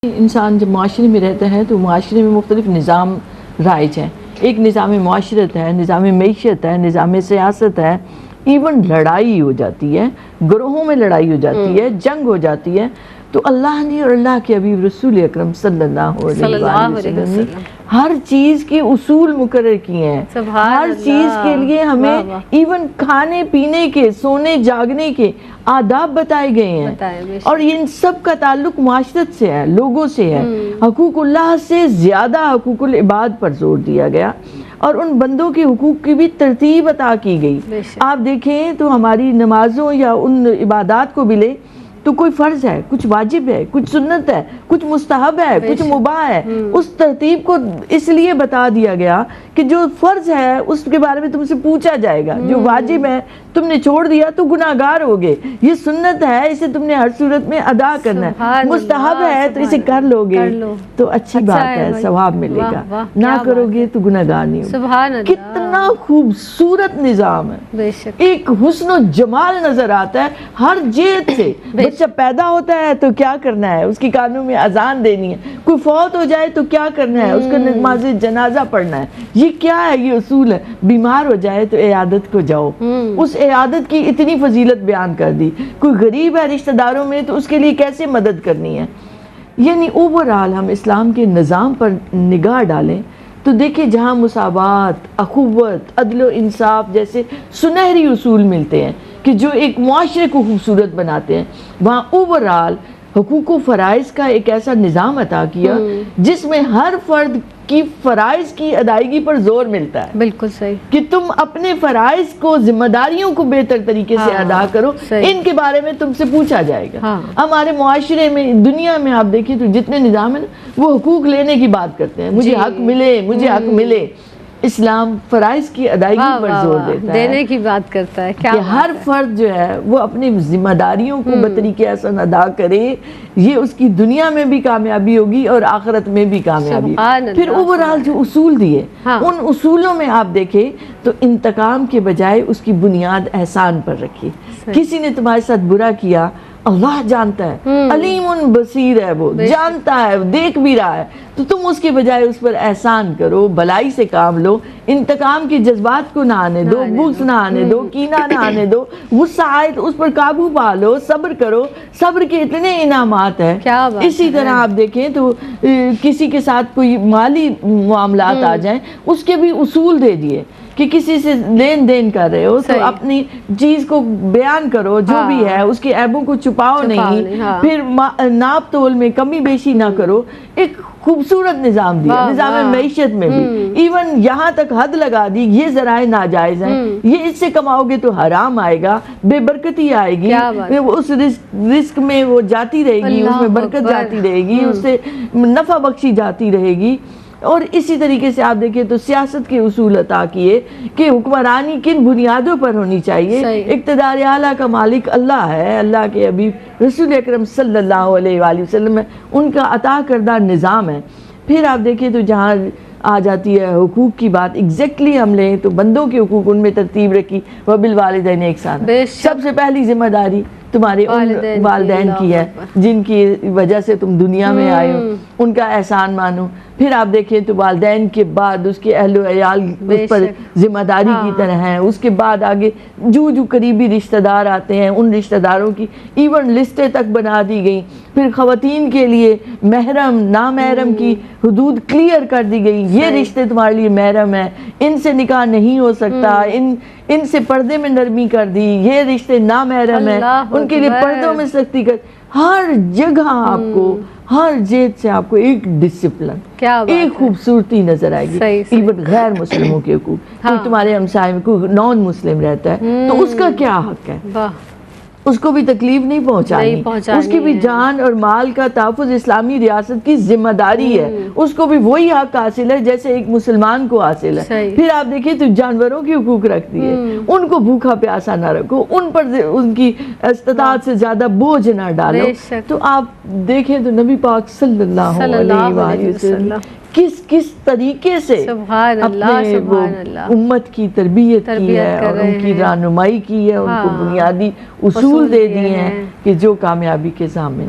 انسان جب معاشرے میں رہتا ہے تو معاشرے میں مختلف نظام رائج ہیں. ایک نظام معاشرت ہے، نظام معیشت ہے، نظام سیاست ہے. ایون لڑائی ہو جاتی ہے، گروہوں میں لڑائی ہو جاتی ہے، جنگ ہو جاتی ہے. تو اللہ نے اور اللہ کے حبیب رسول اکرم صلی اللہ علیہ وسلم نے ہر چیز کے اصول مقرر کیے ہیں. ہر چیز کے لیے ہمیں ایون کھانے پینے کے، سونے جاگنے کے آداب بتائے گئے ہیں. اور ان سب کا تعلق معاشرت سے ہے، لوگوں سے ہے. حقوق اللہ سے زیادہ حقوق العباد پر زور دیا گیا اور ان بندوں کے حقوق کی بھی ترتیب عطا کی گئی. آپ دیکھیں تو ہماری نمازوں یا ان عبادات کو بھی لیں تو کوئی فرض ہے، کچھ واجب ہے، کچھ سنت ہے، کچھ مستحب ہے، کچھ مباح ہے. اس ترتیب کو اس لیے بتا دیا گیا کہ جو فرض ہے اس کے بارے میں تم سے پوچھا جائے گا. جو واجب ہے تم نے چھوڑ دیا تو گناہگار ہوگے. یہ سنت ہے، اسے تم نے ہر صورت میں ادا کرنا ہے. مستحب ہے تو اسے کر لو گے تو اچھی بات ہے، ثواب ملے گا. نہ کرو گے تو گناہگار نہیں ہوگے. کتنا خوبصورت نظام ہے. ایک حسن و جمال نظر آتا ہے ہر جہت سے. بچہ پیدا ہوتا ہے تو کیا کرنا ہے، اس کی کانوں میں اذان دینی ہے. کوئی فوت ہو جائے تو کیا کرنا ہے، اس کو نماز جنازہ پڑھنا ہے. یہ کیا ہے، یہ اصول ہے. بیمار ہو جائے تو عیادت کو جاؤ. اس عیادت کی اتنی فضیلت بیان کر دی. کوئی غریب ہے رشتہ داروں میں تو اس کے لیے کیسے مدد کرنی ہے. یعنی اوورآل ہم اسلام کے نظام پر نگاہ ڈالیں تو دیکھیں جہاں مساوات، اخوت، عدل و انصاف جیسے سنہری اصول ملتے ہیں کہ جو ایک معاشرے کو خوبصورت بناتے ہیں، وہاں اوورآل حقوق و فرائض کا ایک ایسا نظام عطا کیا جس میں ہر فرد کی فرائض کی ادائیگی پر زور ملتا ہے. بالکل صحیح کہ تم اپنے فرائض کو، ذمہ داریوں کو بہتر طریقے سے ادا کرو. ان کے بارے میں تم سے پوچھا جائے گا. ہمارے معاشرے میں، دنیا میں آپ دیکھیں تو جتنے نظام ہیں وہ حقوق لینے کی بات کرتے ہیں. مجھے حق ملے، مجھے حق ملے. اسلام فرائض کی ادائیگی پر زور دیتا ہے، دینے کی بات کرتا ہے کہ ہر فرد جو ہے وہ اپنی ذمہ داریوں کو بطریقے حسن ادا کرے. یہ اس کی دنیا میں بھی کامیابی ہوگی اور آخرت میں بھی کامیابی. پھر اوورآل جو اصول دیے ان اصولوں میں آپ دیکھیں تو انتقام کے بجائے اس کی بنیاد احسان پر رکھی. کسی نے تمہارے ساتھ برا کیا، اللہ جانتا ہے، علیم بصیر ہے، وہ جانتا ہے، دیکھ بھی رہا ہے. تو تم اس کے بجائے اس پر احسان کرو، بھلائی سے کام لو. انتقام کے جذبات کو نہ آنے دو، بغض نہ آنے دو، کینہ نہ آنے دو. غصہ آئے تو اس پر قابو پا لو، صبر کرو. صبر کے اتنے انعامات ہیں. اسی طرح آپ دیکھیں تو کسی کے ساتھ کوئی مالی معاملات آ جائیں، اس کے بھی اصول دے دیے کہ کسی سے لین دین کر رہے ہو تو اپنی چیز کو بیان کرو، جو بھی ہے اس کے عیبوں کو چھپاؤ نہیں. پھر ناپ تول میں کمی بیشی نہ کرو. ایک خوبصورت نظام دیا. نظام معیشت میں بھی ایون یہاں تک حد لگا دی، یہ ذرائع ناجائز ہیں، یہ اس سے کماؤ گے تو حرام آئے گا، بے برکتی آئے گی. اس رزق میں وہ جاتی رہے گی، اس میں برکت جاتی رہے گی، اس سے نفع بخشی جاتی رہے گی. اور اسی طریقے سے آپ دیکھیں تو سیاست کے اصول عطا کیے کہ حکمرانی کن بنیادوں پر ہونی چاہیے. اقتدار اعلیٰ کا مالک اللہ ہے، اللہ کے حبیب رسول اکرم صلی اللہ علیہ وآلہ وسلم ہے، ان کا عطا کردہ نظام ہے. پھر آپ دیکھیں تو جہاں آ جاتی ہے حقوق کی بات، ایگزیکٹلی ہم لیں تو بندوں کے حقوق ان میں ترتیب رکھی. وبالوالدین احسانا، سب سے پہلی ذمہ داری تمہارے والدین کی ہے جن کی وجہ سے تم دنیا میں آئے ہو. ان کا احسان مانو. پھر آپ دیکھیں تو والدین کے بعد اس کے اہل و عیال اس پر ذمہ داری کی طرح ہیں. اس کے بعد آگے جو قریبی رشتہ دار آتے ہیں ان رشتہ داروں کی ایون لسٹیں تک بنا دی گئی. پھر خواتین کے لیے محرم نامحرم کی حدود کلیئر کر دی گئی. یہ رشتے تمہارے لیے محرم ہیں، ان سے نکاح نہیں ہو سکتا، ان سے پردے میں نرمی کر دی. یہ رشتے نامحرم ہیں، ان کے لیے پردوں میں سختی کر. ہر جگہ آپ کو، ہر جہت سے آپ کو ایک ڈسپلن، ایک خوبصورتی نظر آئے گی. ایون غیر مسلموں کے حقوق، کوئی تمہارے ہمسائے میں کوئی نان مسلم رہتا ہے تو اس کا کیا حق ہے، اس کو بھی تکلیف نہیں پہنچانی. اس کی بھی جان اور مال کا تحفظ اسلامی ریاست کی ذمہ داری ہے. اس کو بھی وہی حق حاصل ہے جیسے ایک مسلمان کو حاصل ہے. پھر آپ دیکھیں تو جانوروں کے حقوق رکھ دیے. ان کو بھوکا پیاسا نہ رکھو، ان پر ان کی استطاعت سے زیادہ بوجھ نہ ڈالو. تو آپ دیکھیں تو نبی پاک صلی اللہ علیہ وآلہ وسلم کس طریقے سے اپنے امت کی تربیت کی ہے اور ان کی رہنمائی کی ہے. ان کو بنیادی اصول دے دیے ہیں کہ جو کامیابی کے ضامن